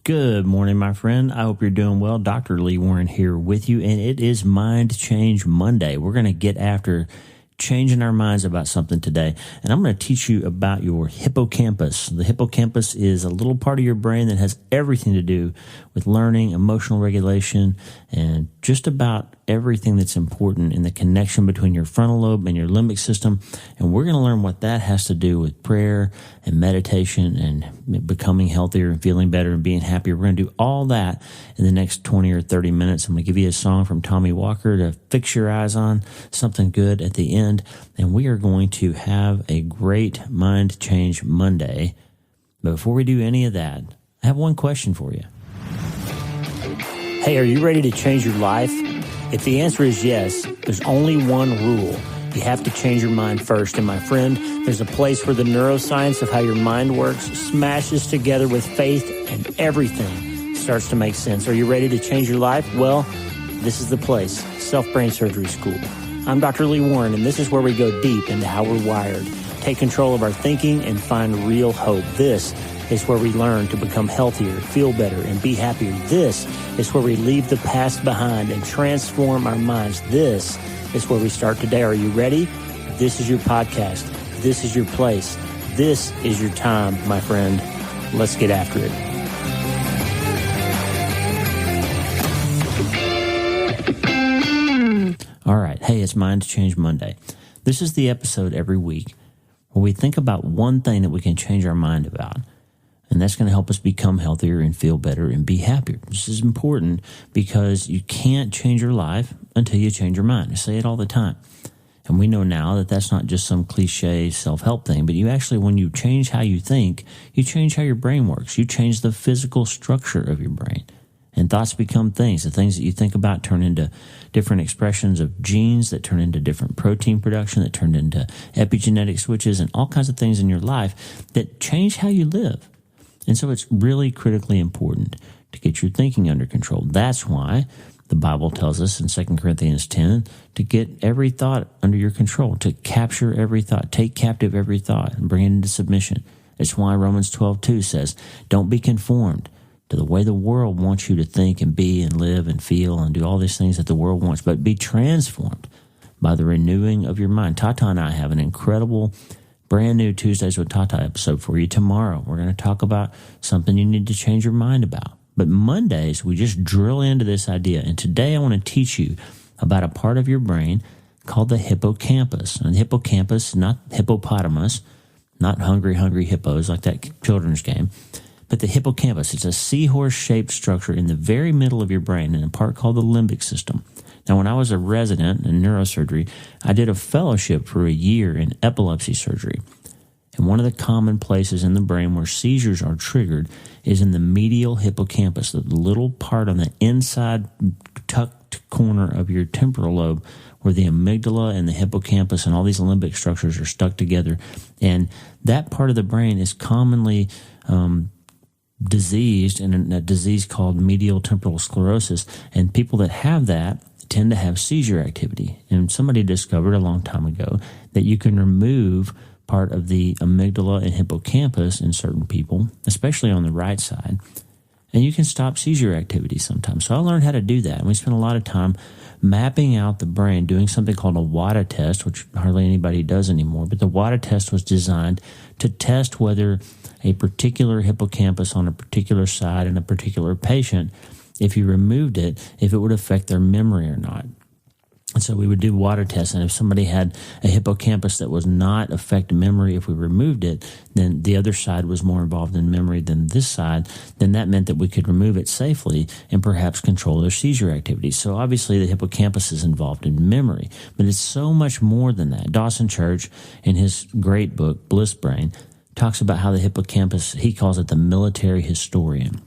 Good morning, my friend. I hope you're doing well. Dr. Lee Warren here with you, and it is Mind Change Monday. We're going to get after changing our minds about something today, and I'm going to teach you about your hippocampus. The hippocampus is a little part of your brain that has everything to do with learning, emotional regulation, and just about everything that's important in the connection between your frontal lobe and your limbic system. And we're going to learn what that has to do with prayer and meditation and becoming healthier and feeling better and being happier. We're going to do all that in the next 20 or 30 minutes. I'm going to give you a song from Tommy Walker to fix your eyes on, something good at the end. And we are going to have a great Mind Change Monday. But before we do any of that, I have one question for you. Hey, are you ready to change your life? If the answer is yes, there's only one rule. You have to change your mind first. And my friend, there's a place where the neuroscience of how your mind works smashes together with faith and everything starts to make sense. Are you ready to change your life? Well, this is the place, Self-Brain Surgery School. I'm Dr. Lee Warren, and this is where we go deep into how we're wired, take control of our thinking, and find real hope. This is where we learn to become healthier, feel better, and be happier. This is where we leave the past behind and transform our minds. This is where we start today. Are you ready? This is your podcast. This is your place. This is your time, my friend. Let's get after it. All right. Hey, it's Mind Change Monday. This is the episode every week where we think about one thing that we can change our mind about. And that's going to help us become healthier and feel better and be happier. This is important because you can't change your life until you change your mind. I say it all the time. And we know now that that's not just some cliche self-help thing, but you actually, when you change how you think, you change how your brain works. You change the physical structure of your brain. And thoughts become things. The things that you think about turn into different expressions of genes that turn into different protein production, that turn into epigenetic switches and all kinds of things in your life that change how you live. And so it's really critically important to get your thinking under control. That's why the Bible tells us in 2 Corinthians 10 to get every thought under your control, to capture every thought, take captive every thought and bring it into submission. It's why Romans 12:2 says, don't be conformed to the way the world wants you to think and be and live and feel and do all these things that the world wants, but be transformed by the renewing of your mind. Tata and I have an incredible brand new Tuesdays with Tata episode for you tomorrow. We're going to talk about something you need to change your mind about. But Mondays, we just drill into this idea. And today I want to teach you about a part of your brain called the hippocampus. And the hippocampus, not hippopotamus, not hungry hippos like that children's game, but the hippocampus. It's a seahorse-shaped structure in the very middle of your brain in a part called the limbic system. Now, when I was a resident in neurosurgery, I did a fellowship for a year in epilepsy surgery. And one of the common places in the brain where seizures are triggered is in the medial hippocampus, the little part on the inside tucked corner of your temporal lobe where the amygdala and the hippocampus and all these limbic structures are stuck together. And that part of the brain is commonly diseased in a disease called medial temporal sclerosis. And people that have that tend to have seizure activity. And somebody discovered a long time ago that you can remove part of the amygdala and hippocampus in certain people, especially on the right side, and you can stop seizure activity sometimes. So I learned how to do that. And we spent a lot of time mapping out the brain, doing something called a WADA test, which hardly anybody does anymore. But the WADA test was designed to test whether a particular hippocampus on a particular side in a particular patient, if you removed it, if it would affect their memory or not. And so we would do WADA tests, and if somebody had a hippocampus that was not affect memory, if we removed it, then the other side was more involved in memory than this side, then that meant that we could remove it safely and perhaps control their seizure activity. So obviously the hippocampus is involved in memory, but it's so much more than that. Dawson Church, in his great book, Bliss Brain, talks about how the hippocampus, he calls it the military historian.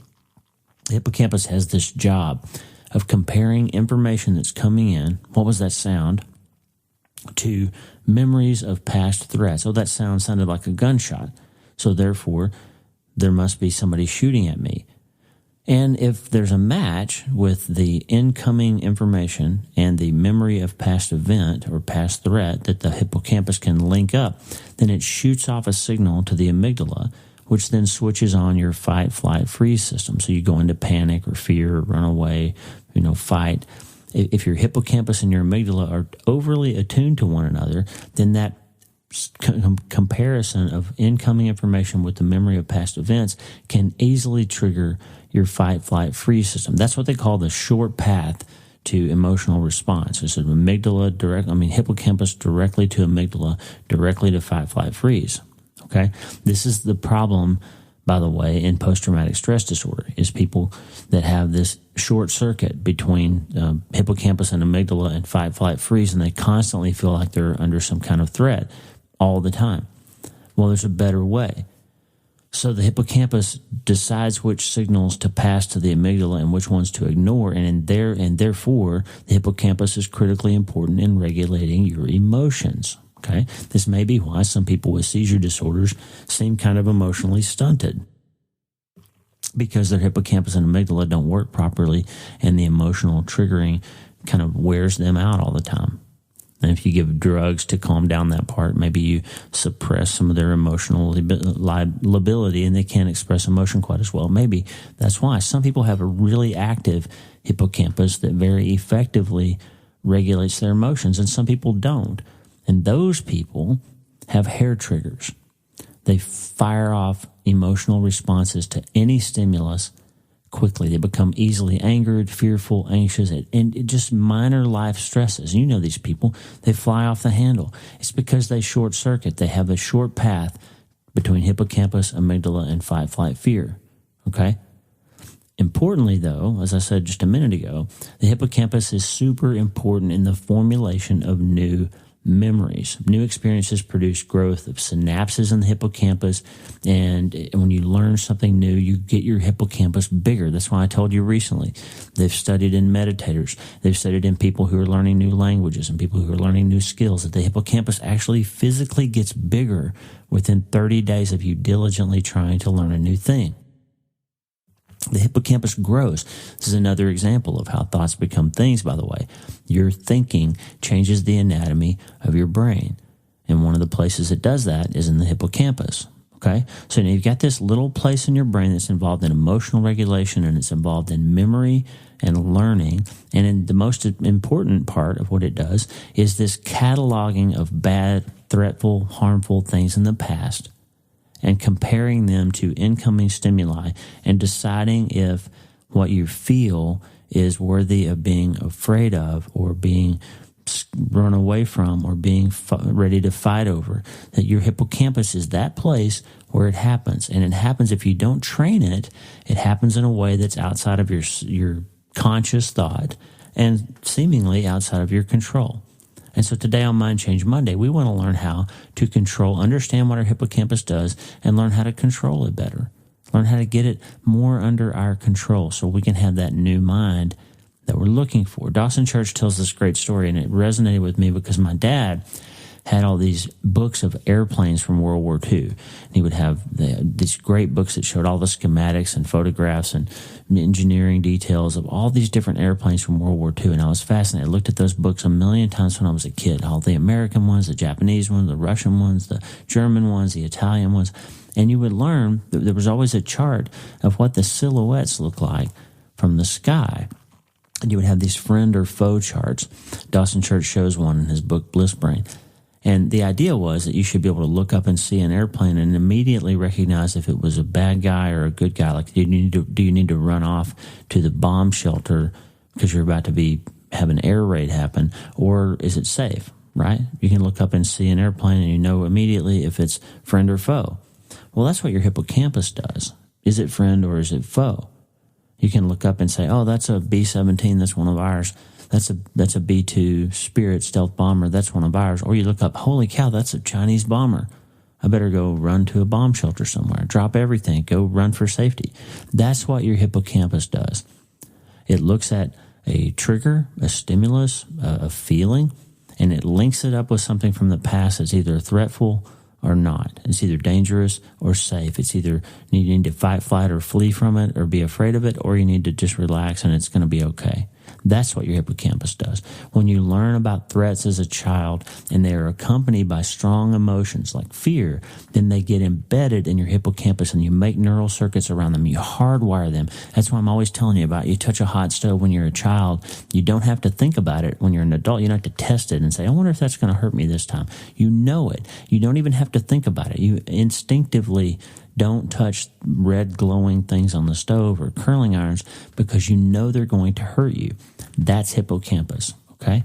The hippocampus has this job of comparing information that's coming in, what was that sound, to memories of past threats. Oh, that sound sounded like a gunshot, so therefore there must be somebody shooting at me. And if there's a match with the incoming information and the memory of past event or past threat that the hippocampus can link up, then it shoots off a signal to the amygdala, which then switches on your fight, flight, freeze system. So you go into panic or fear or run away, fight. If your hippocampus and your amygdala are overly attuned to one another, then that comparison of incoming information with the memory of past events can easily trigger your fight, flight, freeze system. That's what they call the short path to emotional response. It's hippocampus directly to amygdala, directly to fight, flight, freeze. Okay? This is the problem, by the way, in post-traumatic stress disorder, is people that have this short circuit between hippocampus and amygdala and fight, flight, freeze, and they constantly feel like they're under some kind of threat all the time. Well, there's a better way. So the hippocampus decides which signals to pass to the amygdala and which ones to ignore, and therefore the hippocampus is critically important in regulating your emotions. Okay, this may be why some people with seizure disorders seem kind of emotionally stunted, because their hippocampus and amygdala don't work properly, and the emotional triggering kind of wears them out all the time. And if you give drugs to calm down that part, maybe you suppress some of their emotional lability and they can't express emotion quite as well. Maybe that's why. Some people have a really active hippocampus that very effectively regulates their emotions, and some people don't. And those people have hair triggers. They fire off emotional responses to any stimulus quickly. They become easily angered, fearful, anxious, and just minor life stresses. You know these people. They fly off the handle. It's because they short circuit. They have a short path between hippocampus, amygdala, and fight, flight, fear. Okay? Importantly, though, as I said just a minute ago, the hippocampus is super important in the formulation of new memories. New experiences produce growth of synapses in the hippocampus, and when you learn something new, you get your hippocampus bigger. That's why I told you recently. They've studied in meditators. They've studied in people who are learning new languages and people who are learning new skills, that the hippocampus actually physically gets bigger within 30 days of you diligently trying to learn a new thing. The hippocampus grows. This is another example of how thoughts become things, by the way. Your thinking changes the anatomy of your brain. And one of the places it does that is in the hippocampus. Okay? So now you've got this little place in your brain that's involved in emotional regulation, and it's involved in memory and learning. And in the most important part of what it does is this cataloging of bad, threatful, harmful things in the past, and comparing them to incoming stimuli and deciding if what you feel is worthy of being afraid of or being run away from or being ready to fight over. That your hippocampus is that place where it happens. And it happens, if you don't train it, it happens in a way that's outside of your conscious thought and seemingly outside of your control. And so today on Mind Change Monday, we want to learn how to understand what our hippocampus does, and learn how to control it better. Learn how to get it more under our control so we can have that new mind that we're looking for. Dawson Church tells this great story, and it resonated with me because my dad had all these books of airplanes from World War II. And he would have these great books that showed all the schematics and photographs and engineering details of all these different airplanes from World War II. And I was fascinated. I looked at those books a million times when I was a kid. All the American ones, the Japanese ones, the Russian ones, the German ones, the Italian ones. And you would learn that there was always a chart of what the silhouettes looked like from the sky. And you would have these friend or foe charts. Dawson Church shows one in his book, Bliss Brain. And the idea was that you should be able to look up and see an airplane and immediately recognize if it was a bad guy or a good guy. Like, do you need to run off to the bomb shelter because you're about to have an air raid happen, or is it safe, right? You can look up and see an airplane and you know immediately if it's friend or foe. Well, that's what your hippocampus does. Is it friend or is it foe? You can look up and say, oh, that's a B-17, that's one of ours. That's a B-2 Spirit stealth bomber. That's one of ours. Or you look up, holy cow, that's a Chinese bomber. I better go run to a bomb shelter somewhere. Drop everything. Go run for safety. That's what your hippocampus does. It looks at a trigger, a stimulus, a feeling, and it links it up with something from the past that's either threatful or not. It's either dangerous or safe. It's either you need to fight, flight, or flee from it, or be afraid of it, or you need to just relax and it's going to be okay. That's what your hippocampus does. When you learn about threats as a child and they are accompanied by strong emotions like fear, then they get embedded in your hippocampus and you make neural circuits around them. You hardwire them. That's why I'm always telling you about, you touch a hot stove when you're a child. You don't have to think about it when you're an adult. You don't have to test it and say, I wonder if that's going to hurt me this time. You know it. You don't even have to think about it. You instinctively don't touch red glowing things on the stove or curling irons because you know they're going to hurt you. That's hippocampus, okay?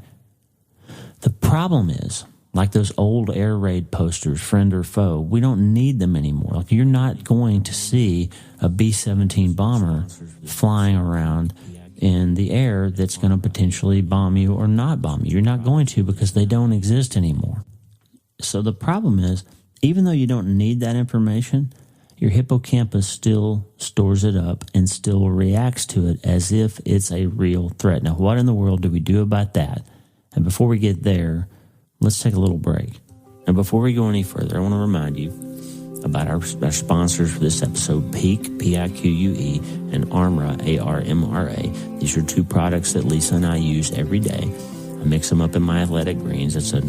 The problem is, like those old air raid posters, friend or foe, we don't need them anymore. Like, you're not going to see a B-17 bomber flying around in the air that's going to potentially bomb you or not bomb you. You're not going to, because they don't exist anymore. So the problem is, even though you don't need that information, your hippocampus still stores it up and still reacts to it as if it's a real threat. Now, what in the world do we do about that? And before we get there, let's take a little break. And before we go any further, I want to remind you about our sponsors for this episode, Peak, P-I-Q-U-E, and Armra, A-R-M-R-A. These are two products that Lisa and I use every day. I mix them up in my Athletic Greens. It's a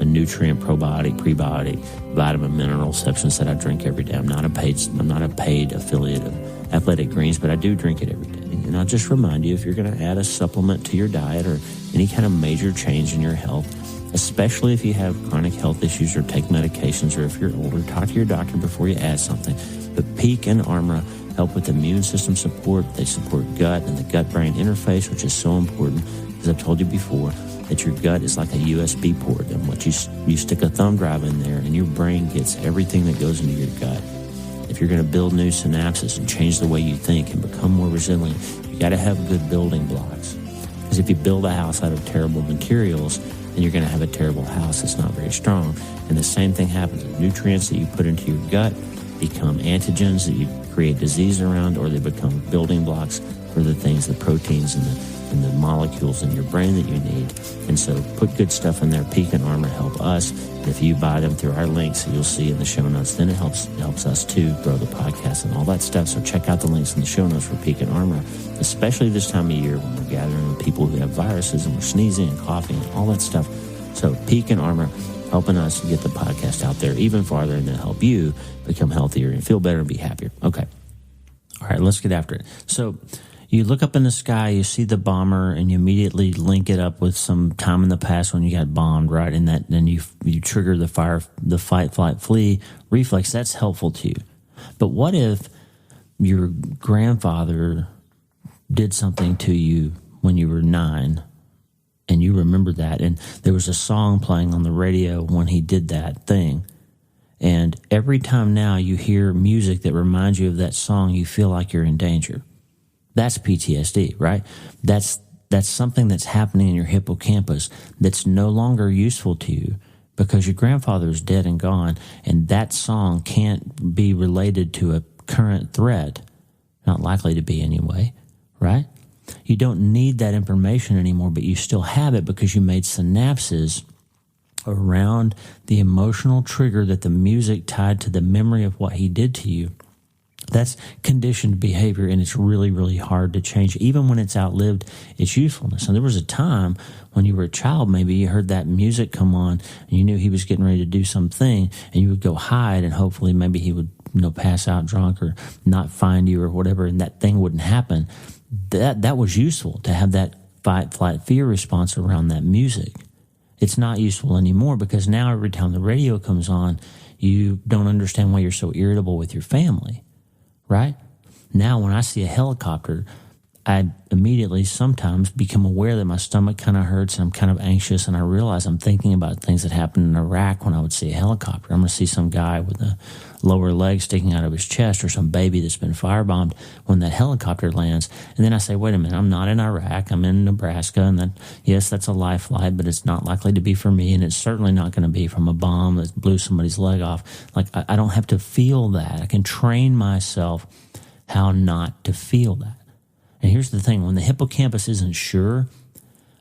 nutrient, probiotic, prebiotic, vitamin, mineral substance that I drink every day. I'm not a paid affiliate of Athletic Greens, but I do drink it every day. And I'll just remind you, if you're going to add a supplement to your diet or any kind of major change in your health, especially if you have chronic health issues or take medications, or if you're older, talk to your doctor before you add something. But Peak and Armra help with immune system support. They support gut and the gut-brain interface, which is so important. As I've told you before, that your gut is like a USB port, and what you stick a thumb drive in there and your brain gets everything that goes into your gut. If you're going to build new synapses and change the way you think and become more resilient, you got to have good building blocks. Because if you build a house out of terrible materials, then you're going to have a terrible house that's not very strong. And the same thing happens. The nutrients that you put into your gut become antigens that you create disease around, or they become building blocks for the things, the proteins and the molecules in your brain that you need. And so put good stuff in there. Peak and Armor help us. And if you buy them through our links that you'll see in the show notes, then it helps us too grow the podcast and all that stuff. So check out the links in the show notes for Peak and Armor, especially this time of year when we're gathering with people who have viruses and we're sneezing and coughing and all that stuff. So Peak and Armor helping us get the podcast out there even farther, and then help you become healthier and feel better and be happier. Okay. All right, let's get after it. So you look up in the sky, you see the bomber, and you immediately link it up with some time in the past when you got bombed, right? And then you trigger the fight, flight, flee reflex. That's helpful to you. But what if your grandfather did something to you when you were 9, and you remember that, and there was a song playing on the radio when he did that thing, and every time now you hear music that reminds you of that song, you feel like you're in danger? That's PTSD, right? That's something that's happening in your hippocampus that's no longer useful to you because your grandfather is dead and gone, and that song can't be related to a current threat. Not likely to be anyway, right? You don't need that information anymore, but you still have it because you made synapses around the emotional trigger that the music tied to the memory of what he did to you. That's conditioned behavior, and it's really, really hard to change, even when it's outlived its usefulness. And there was a time when you were a child, maybe you heard that music come on, and you knew he was getting ready to do something, and you would go hide, and hopefully maybe he would, pass out drunk or not find you or whatever, and that thing wouldn't happen. That was useful to have that fight, flight, fear response around that music. It's not useful anymore because now every time the radio comes on, you don't understand why you're so irritable with your family. Right? Now, when I see a helicopter, I immediately sometimes become aware that my stomach kind of hurts and I'm kind of anxious, and I realize I'm thinking about things that happened in Iraq when I would see a helicopter. I'm going to see some guy with a lower leg sticking out of his chest, or some baby that's been firebombed when that helicopter lands. And then I say, wait a minute, I'm not in Iraq, I'm in Nebraska, and then, yes, that's a life flight, but it's not likely to be for me, and it's certainly not going to be from a bomb that blew somebody's leg off. Like, I don't have to feel that. I can train myself how not to feel that. And here's the thing, when the hippocampus isn't sure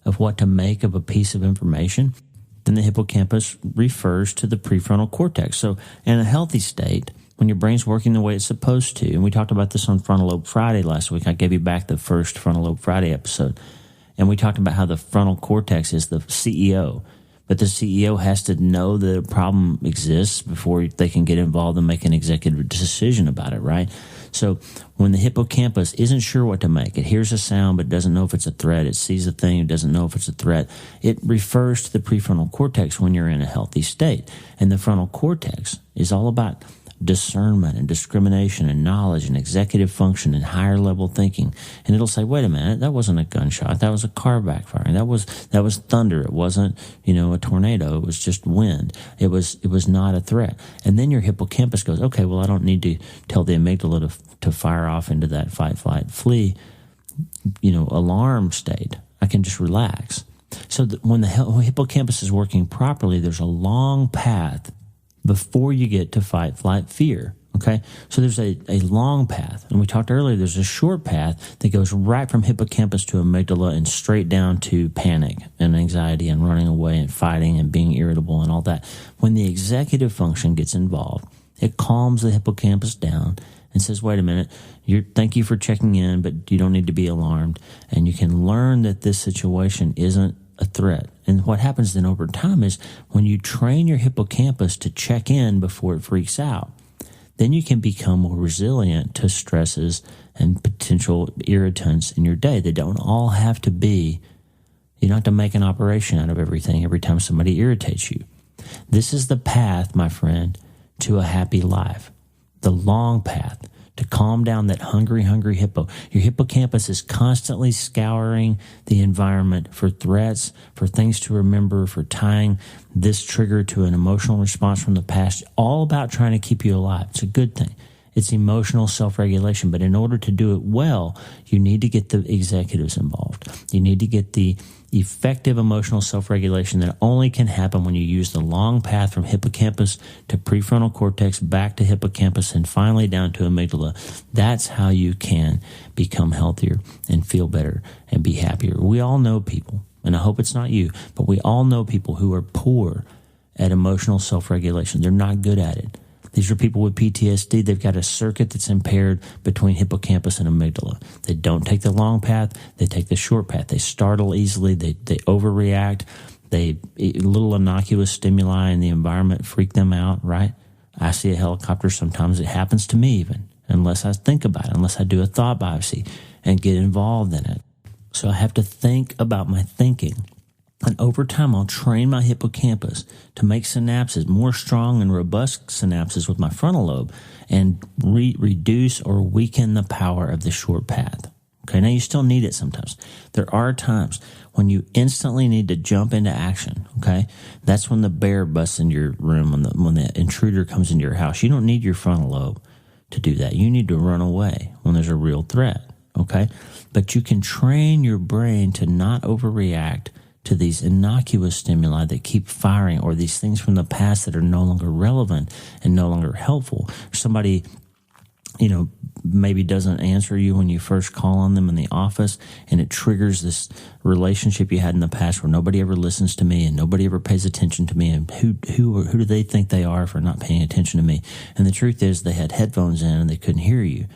of what to make of a piece of information, then the hippocampus refers to the prefrontal cortex. So in a healthy state, when your brain's working the way it's supposed to. And we talked about this on Frontal Lobe Friday last week. I gave you back the first Frontal Lobe Friday episode. And we talked about how the frontal cortex is the CEO. But the CEO has to know that a problem exists before they can get involved and make an executive decision about it, right? So when the hippocampus isn't sure what to make, it hears a sound but doesn't know if it's a threat, it sees a thing, it doesn't know if it's a threat, it refers to the prefrontal cortex when you're in a healthy state. And the frontal cortex is all about discernment and discrimination and knowledge and executive function and higher level thinking. And it'll say, wait a minute, that wasn't a gunshot, that was a car backfiring, that was thunder, it wasn't, a tornado, it was just wind, it was not a threat. And then your hippocampus goes, okay, well, I don't need to tell the amygdala to fire off into that fight, flight, flee, alarm state. I can just relax. So when the hippocampus is working properly, there's a long path before you get to fight, flight, fear, okay? So there's a long path. And we talked earlier, there's a short path that goes right from hippocampus to amygdala and straight down to panic and anxiety and running away and fighting and being irritable and all that. When the executive function gets involved, it calms the hippocampus down and says, wait a minute, thank you for checking in, but you don't need to be alarmed. And you can learn that this situation isn't a threat. And what happens then over time is when you train your hippocampus to check in before it freaks out, then you can become more resilient to stresses and potential irritants in your day. They don't all have to be, you don't have to make an operation out of everything every time somebody irritates you. This is the path, my friend, to a happy life. The long path to calm down that hungry hippo. Your hippocampus is constantly scouring the environment for threats, for things to remember, for tying this trigger to an emotional response from the past, all about trying to keep you alive. It's a good thing. It's emotional self-regulation. But in order to do it well, you need to get the executives involved. You need to get the effective emotional self-regulation that only can happen when you use the long path from hippocampus to prefrontal cortex, back to hippocampus, and finally down to amygdala. That's how you can become healthier and feel better and be happier. We all know people, and I hope it's not you, but we all know people who are poor at emotional self-regulation. They're not good at it. These are people with PTSD. They've got a circuit that's impaired between hippocampus and amygdala. They don't take the long path. They take the short path. They startle easily. They overreact. Little innocuous stimuli in the environment freak them out, right? I see a helicopter. Sometimes it happens to me even, unless I think about it, unless I do a thought biopsy and get involved in it. So I have to think about my thinking. And over time, I'll train my hippocampus to make synapses, more strong and robust synapses with my frontal lobe, and reduce or weaken the power of the short path. Okay, now you still need it sometimes. There are times when you instantly need to jump into action, okay? That's when the bear busts into your room, when the intruder comes into your house. You don't need your frontal lobe to do that. You need to run away when there's a real threat, okay? But you can train your brain to not overreact to these innocuous stimuli that keep firing, or these things from the past that are no longer relevant and no longer helpful. Somebody, maybe doesn't answer you when you first call on them in the office, and it triggers this relationship you had in the past where nobody ever listens to me and nobody ever pays attention to me, and who do they think they are for not paying attention to me? And the truth is they had headphones in and they couldn't hear you.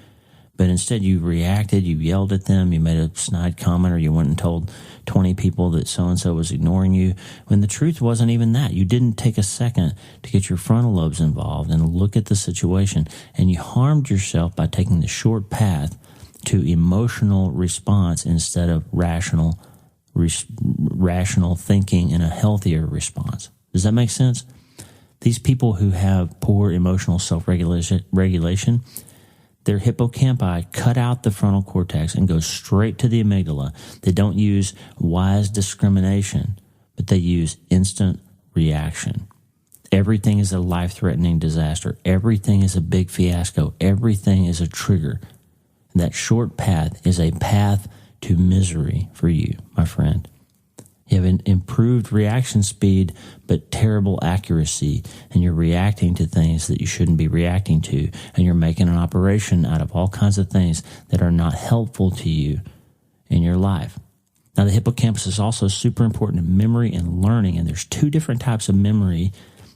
But instead you reacted, you yelled at them, you made a snide comment, or you went and told 20 people that so-and-so was ignoring you, when the truth wasn't even that. You didn't take a second to get your frontal lobes involved and look at the situation, and you harmed yourself by taking the short path to emotional response instead of rational thinking and a healthier response. Does that make sense? These people who have poor emotional self-regulation, their hippocampi cut out the frontal cortex and go straight to the amygdala. They don't use wise discrimination, but they use instant reaction. Everything is a life-threatening disaster. Everything is a big fiasco. Everything is a trigger. And that short path is a path to misery for you, my friend. You have an improved reaction speed, but terrible accuracy, and you're reacting to things that you shouldn't be reacting to, and you're making an operation out of all kinds of things that are not helpful to you in your life. Now, the hippocampus is also super important in memory and learning, and there's two different types of memory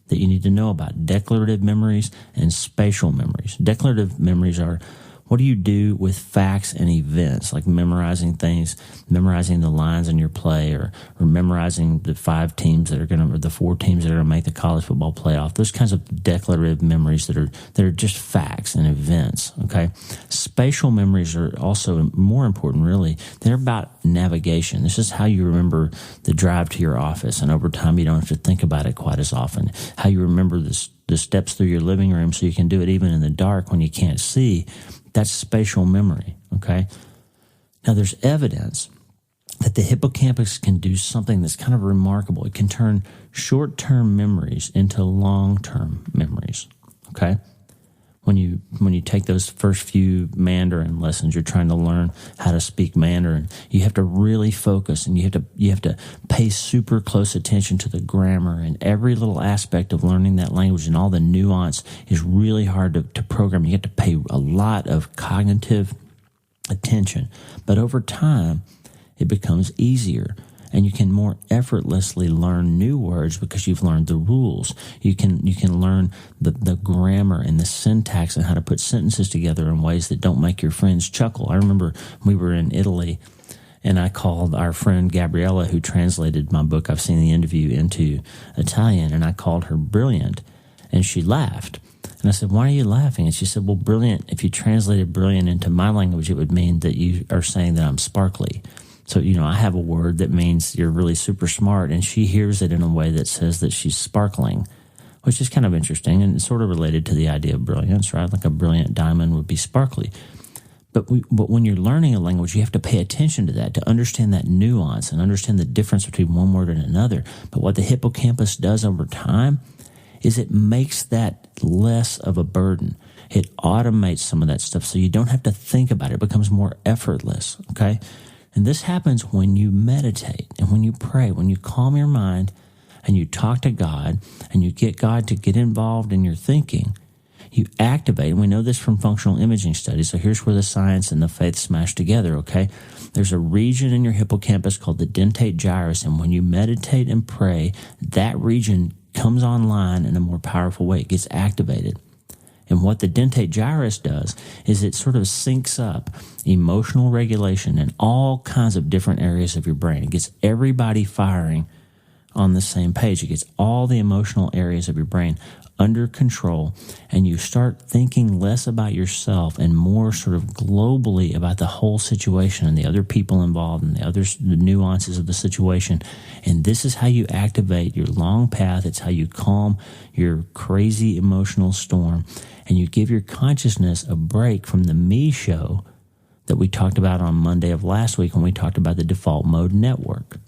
that you need to know about: declarative memories and spatial memories. Declarative memories are what do you do with facts and events, like memorizing things, memorizing the lines in your play, or memorizing the 5 teams that are going to, or the 4 teams that are going to make the college football playoff. Those kinds of declarative memories that are just facts and events. Okay, spatial memories are also more important. Really, they're about navigation. This is how you remember the drive to your office, and over time, you don't have to think about it quite as often. How you remember the steps through your living room, so you can do it even in the dark when you can't see. That's spatial memory, okay? Now, there's evidence that the hippocampus can do something that's kind of remarkable. It can turn short-term memories into long-term memories, okay? When you take those first few Mandarin lessons, you're trying to learn how to speak Mandarin. You have to really focus, and you have to pay super close attention to the grammar, and every little aspect of learning that language and all the nuance is really hard to program. You have to pay a lot of cognitive attention, but over time, it becomes easier. And you can more effortlessly learn new words because you've learned the rules. You can learn the grammar and the syntax and how to put sentences together in ways that don't make your friends chuckle. I remember we were in Italy, and I called our friend Gabriella, who translated my book, I've Seen the Interview, into Italian, and I called her brilliant, and she laughed. And I said, "Why are you laughing?" And she said, "Well, brilliant, if you translated brilliant into my language, it would mean that you are saying that I'm sparkly. So, I have a word that means you're really super smart," and she hears it in a way that says that she's sparkling, which is kind of interesting and sort of related to the idea of brilliance, right? Like a brilliant diamond would be sparkly. But when you're learning a language, you have to pay attention to that, to understand that nuance and understand the difference between one word and another. But what the hippocampus does over time is it makes that less of a burden. It automates some of that stuff so you don't have to think about it. It becomes more effortless, okay? And this happens when you meditate and when you pray, when you calm your mind and you talk to God and you get God to get involved in your thinking. You activate, and we know this from functional imaging studies, so here's where the science and the faith smash together, okay? There's a region in your hippocampus called the dentate gyrus, and when you meditate and pray, that region comes online in a more powerful way. It gets activated. And what the dentate gyrus does is it sort of syncs up emotional regulation in all kinds of different areas of your brain. It gets everybody firing on the same page. It gets all the emotional areas of your brain under control, and you start thinking less about yourself and more sort of globally about the whole situation and the other people involved and the nuances of the situation. And this is how you activate your long path. It's how you calm your crazy emotional storm, and you give your consciousness a break from the me show that we talked about on Monday of last week when we talked about the default mode network.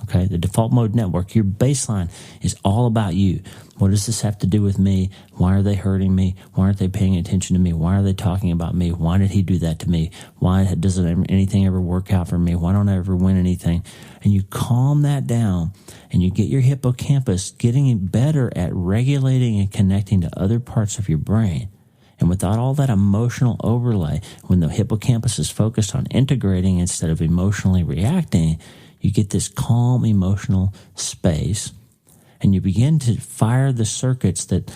Okay, the default mode network, your baseline is all about you. What does this have to do with me? Why are they hurting me? Why aren't they paying attention to me? Why are they talking about me? Why did he do that to me? Why doesn't anything ever work out for me? Why don't I ever win anything? And you calm that down, and you get your hippocampus getting better at regulating and connecting to other parts of your brain. And without all that emotional overlay, when the hippocampus is focused on integrating instead of emotionally reacting, you get this calm emotional space, and you begin to fire the circuits that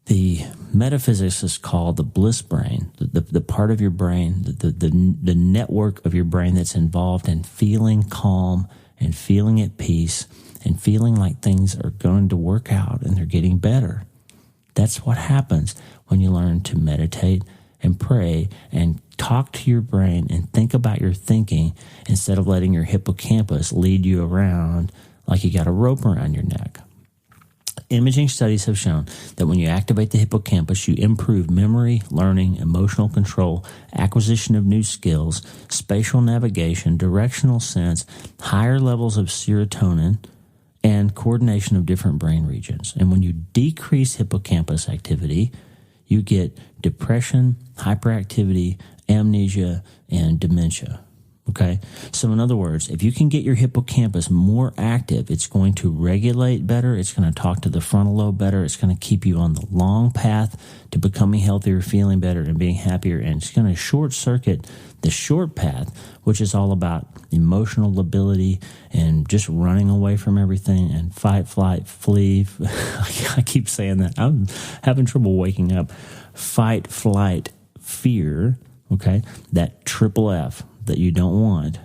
the metaphysicists call the bliss brain, the part of your brain, the network of your brain that's involved in feeling calm and feeling at peace and feeling like things are going to work out and they're getting better. That's what happens when you learn to meditate and pray and talk to your brain and think about your thinking instead of letting your hippocampus lead you around like you got a rope around your neck. Imaging studies have shown that when you activate the hippocampus, you improve memory, learning, emotional control, acquisition of new skills, spatial navigation, directional sense, higher levels of serotonin, and coordination of different brain regions. And when you decrease hippocampus activity, you get depression, hyperactivity, amnesia, and dementia. Okay, so in other words, if you can get your hippocampus more active, it's going to regulate better, it's going to talk to the frontal lobe better, it's going to keep you on the long path to becoming healthier, feeling better, and being happier, and it's going to short circuit the short path, which is all about emotional lability and just running away from everything and fight, flight, flee. I keep saying that. I'm having trouble waking up. Fight, flight, fear, okay, that triple F that you don't want.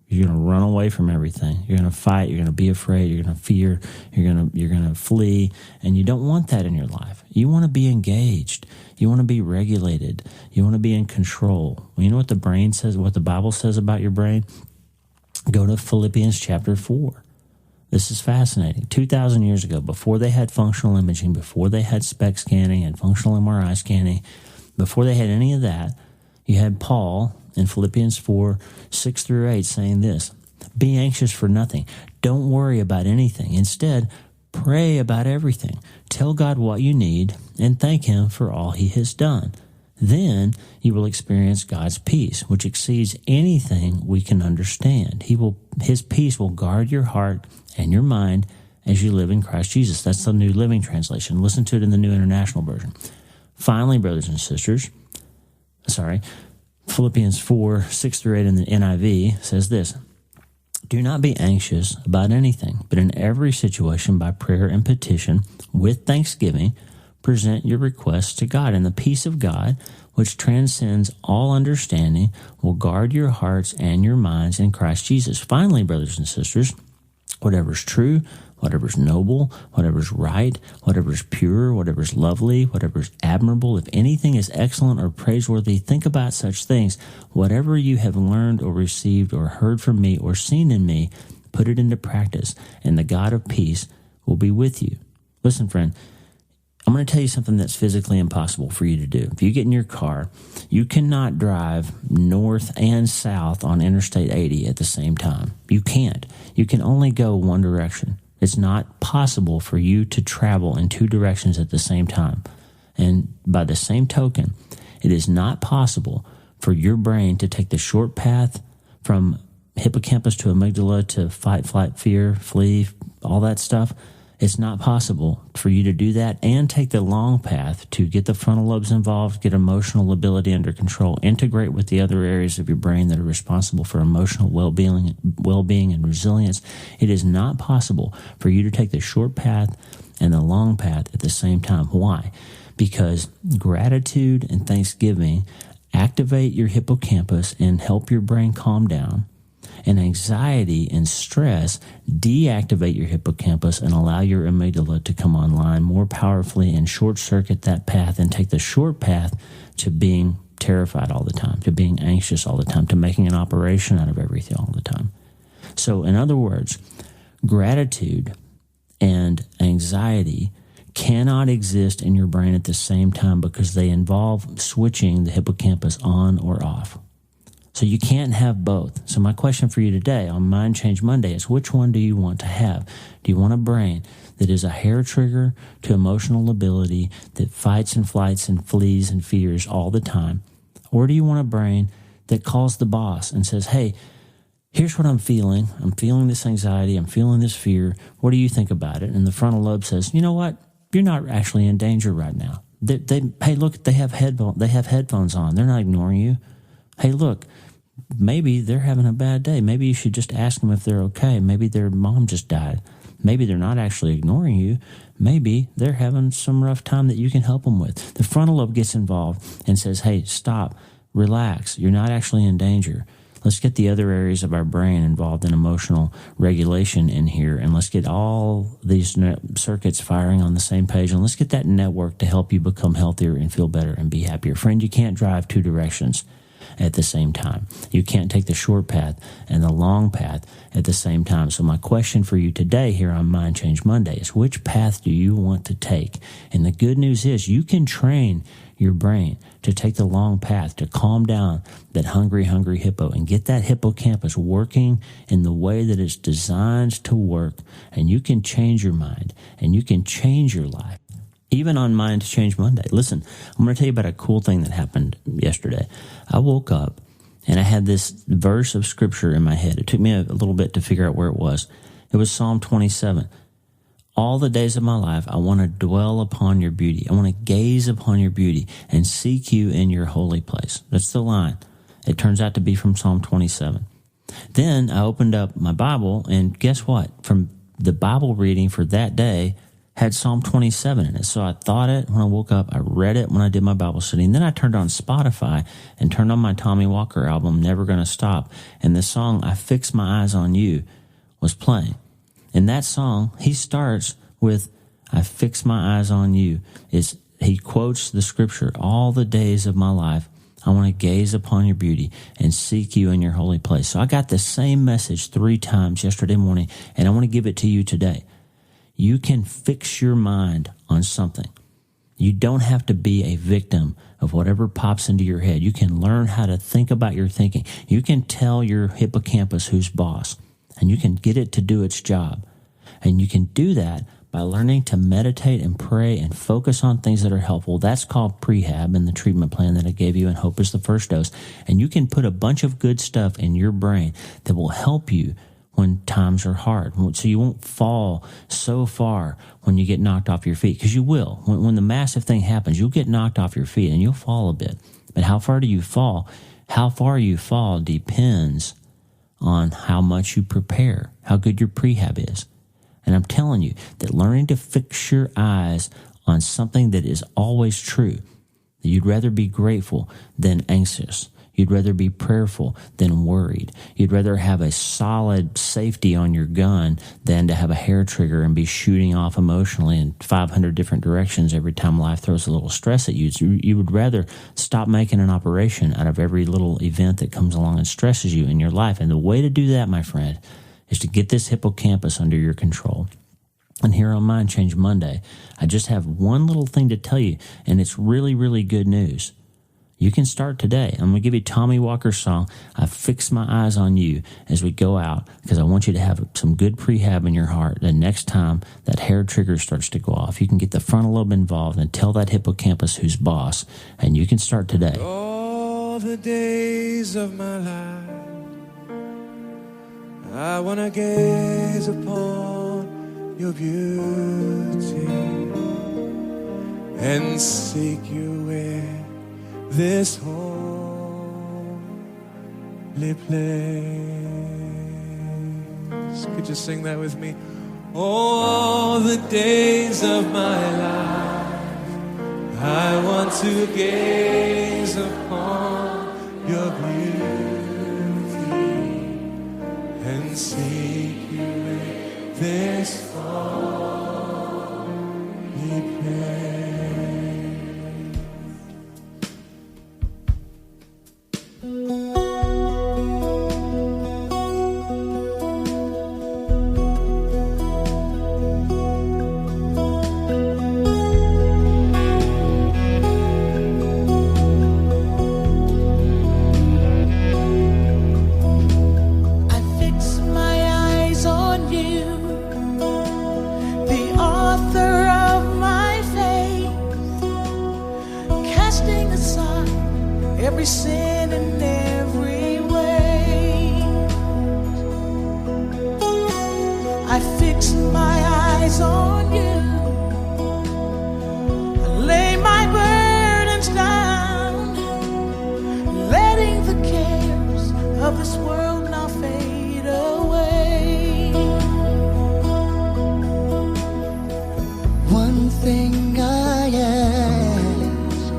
You're going to run away from everything. You're going to fight. You're going to be afraid. You're going to fear. You're going to flee. And you don't want that in your life. You want to be engaged. You want to be regulated. You want to be in control. You know what the brain says, what the Bible says about your brain? Go to Philippians chapter 4. This is fascinating. 2,000 years ago, before they had functional imaging, before they had SPECT scanning and functional MRI scanning, before they had any of that, you had Paul in Philippians 4, 6 through 8 saying this: be anxious for nothing. Don't worry about anything. Instead, pray about everything. Tell God what you need and thank Him for all He has done. Then you will experience God's peace, which exceeds anything we can understand. His peace will guard your heart and your mind as you live in Christ Jesus. That's the New Living Translation. Listen to it in the New International Version. Finally, brothers and sisters, Philippians 4, 6 through 8 in the NIV says this: do not be anxious about anything, but in every situation by prayer and petition, with thanksgiving, present your requests to God, and the peace of God, which transcends all understanding, will guard your hearts and your minds in Christ Jesus. Finally, brothers and sisters, whatever's true, whatever's noble, whatever's right, whatever's pure, whatever's lovely, whatever's admirable, if anything is excellent or praiseworthy, think about such things. Whatever you have learned or received or heard from me or seen in me, put it into practice, and the God of peace will be with you. Listen, friend, I'm going to tell you something that's physically impossible for you to do. If you get in your car, you cannot drive north and south on Interstate 80 at the same time. You can't. You can only go one direction. It's not possible for you to travel in two directions at the same time. And by the same token, it is not possible for your brain to take the short path from hippocampus to amygdala to fight, flight, fear, flee, all that stuff. It's not possible for you to do that and take the long path to get the frontal lobes involved, get emotional ability under control, integrate with the other areas of your brain that are responsible for emotional well-being and resilience. It is not possible for you to take the short path and the long path at the same time. Why? Because gratitude and thanksgiving activate your hippocampus and help your brain calm down. And anxiety and stress deactivate your hippocampus and allow your amygdala to come online more powerfully and short-circuit that path and take the short path to being terrified all the time, to being anxious all the time, to making an operation out of everything all the time. So, in other words, gratitude and anxiety cannot exist in your brain at the same time because they involve switching the hippocampus on or off. So you can't have both. So my question for you today on Mind Change Monday is, which one do you want to have? Do you want a brain that is a hair trigger to emotional lability, that fights and flights and flees and fears all the time? Or do you want a brain that calls the boss and says, hey, here's what I'm feeling. I'm feeling this anxiety. I'm feeling this fear. What do you think about it? And the frontal lobe says, you know what? You're not actually in danger right now. Hey, look, they have headphones on. They're not ignoring you. Hey, look, maybe they're having a bad day. Maybe you should just ask them if they're okay. Maybe their mom just died. Maybe they're not actually ignoring you. Maybe they're having some rough time that you can help them with. The frontal lobe gets involved and says, hey, stop, relax. You're not actually in danger. Let's get the other areas of our brain involved in emotional regulation in here, and let's get all these circuits firing on the same page, and let's get that network to help you become healthier and feel better and be happier. Friend, you can't drive two directions at the same time. You can't take the short path and the long path at the same time. So my question for you today here on Mind Change Monday is, which path do you want to take? And the good news is you can train your brain to take the long path, to calm down that hungry hippo and get that hippocampus working in the way that it's designed to work. And you can change your mind and you can change your life. Even on Mind Change Monday. Listen, I'm going to tell you about a cool thing that happened yesterday. I woke up and I had this verse of scripture in my head. It took me a little bit to figure out where it was. It was Psalm 27. All the days of my life, I want to dwell upon your beauty. I want to gaze upon your beauty and seek you in your holy place. That's the line. It turns out to be from Psalm 27. Then I opened up my Bible, and guess what? From the Bible reading for that day had Psalm 27 in it. So I thought it when I woke up. I read it when I did my Bible study. And then I turned on Spotify and turned on my Tommy Walker album, Never Gonna Stop. And the song, I Fix My Eyes on You, was playing. In that song, he starts with, I fix my eyes on you. He quotes the scripture, all the days of my life, I want to gaze upon your beauty and seek you in your holy place. So I got the same message 3 times yesterday morning, and I want to give it to you today. You can fix your mind on something. You don't have to be a victim of whatever pops into your head. You can learn how to think about your thinking. You can tell your hippocampus who's boss, and you can get it to do its job. And you can do that by learning to meditate and pray and focus on things that are helpful. That's called prehab in the treatment plan that I gave you, and hope is the first dose. And you can put a bunch of good stuff in your brain that will help you when times are hard, so you won't fall so far when you get knocked off your feet, because you will. When the massive thing happens, you'll get knocked off your feet and you'll fall a bit. But how far do you fall? How far you fall depends on how much you prepare, how good your prehab is. And I'm telling you that learning to fix your eyes on something that is always true, that you'd rather be grateful than anxious. You'd rather be prayerful than worried. You'd rather have a solid safety on your gun than to have a hair trigger and be shooting off emotionally in 500 different directions every time life throws a little stress at you. You would rather stop making an operation out of every little event that comes along and stresses you in your life. And the way to do that, my friend, is to get this hippocampus under your control. And here on Mind Change Monday, I just have one little thing to tell you, and it's really, really good news. You can start today. I'm going to give you Tommy Walker's song, I Fix My Eyes on You, as we go out, because I want you to have some good prehab in your heart. The next time that hair trigger starts to go off, you can get the frontal lobe involved and tell that hippocampus who's boss, and you can start today. All the days of my life, I want to gaze upon your beauty and seek you in this holy place. Could you sing that with me? All the days of my life, I want to gaze upon your beauty and seek you in this holy place. Every sin and every way, I fix my eyes on you. I lay my burdens down, letting the cares of this world now fade away. One thing I ask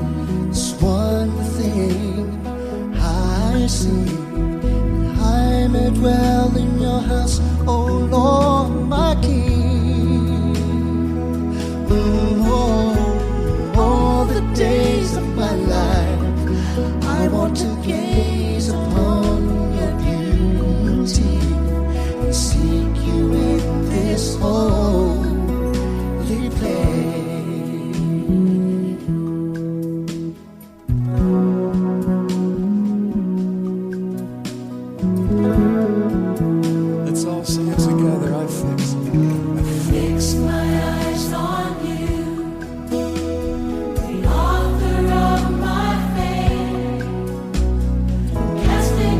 is one thing I see, I may dwell in your house, O Lord, my King. All the days of my life, I want to gaze upon your beauty and seek you in this holy place. Let's all sing it together. I fix My eyes on you, the author of my faith, casting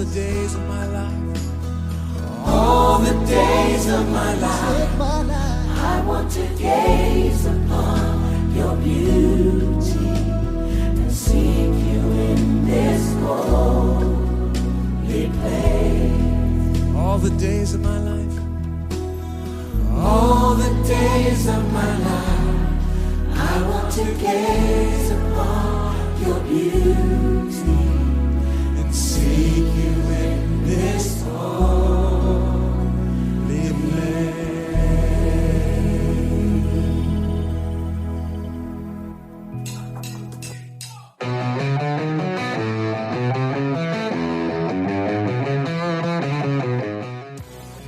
the days of my life. All the days of my life, I want to gaze upon your beauty and seek you in this holy place. All the days of my life. All the days of my life, I want to gaze upon your beauty And seek you in this holy place.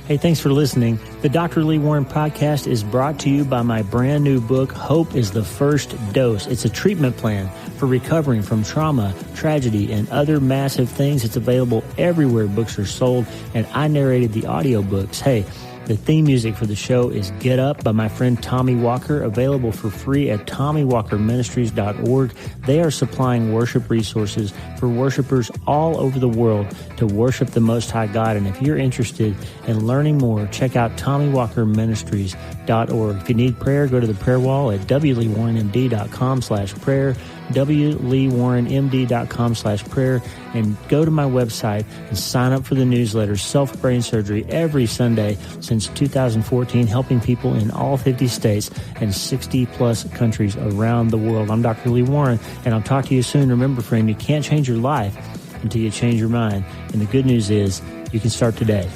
Hey, thanks for listening. The Dr. Lee Warren podcast is brought to you by my brand new book, Hope is the First Dose. It's a treatment plan for recovering from trauma, tragedy, and other massive things. It's available everywhere books are sold, and I narrated the audiobooks. Hey, the theme music for the show is Get Up by my friend Tommy Walker, available for free at TommyWalkerMinistries.org. They are supplying worship resources for worshipers all over the world to worship the Most High God. And if you're interested in learning more, check out TommyWalkerMinistries.org. If you need prayer, go to the prayer wall at wleewarrenmd.com/prayer, wleewarrenmd.com/prayer, and go to my website and sign up for the newsletter, Self-Brain Surgery, every Sunday since 2014, helping people in all 50 states and 60-plus countries around the world. I'm Dr. Lee Warren, and I'll talk to you soon. Remember, friend, you can't change your life until you change your mind. And the good news is you can start today.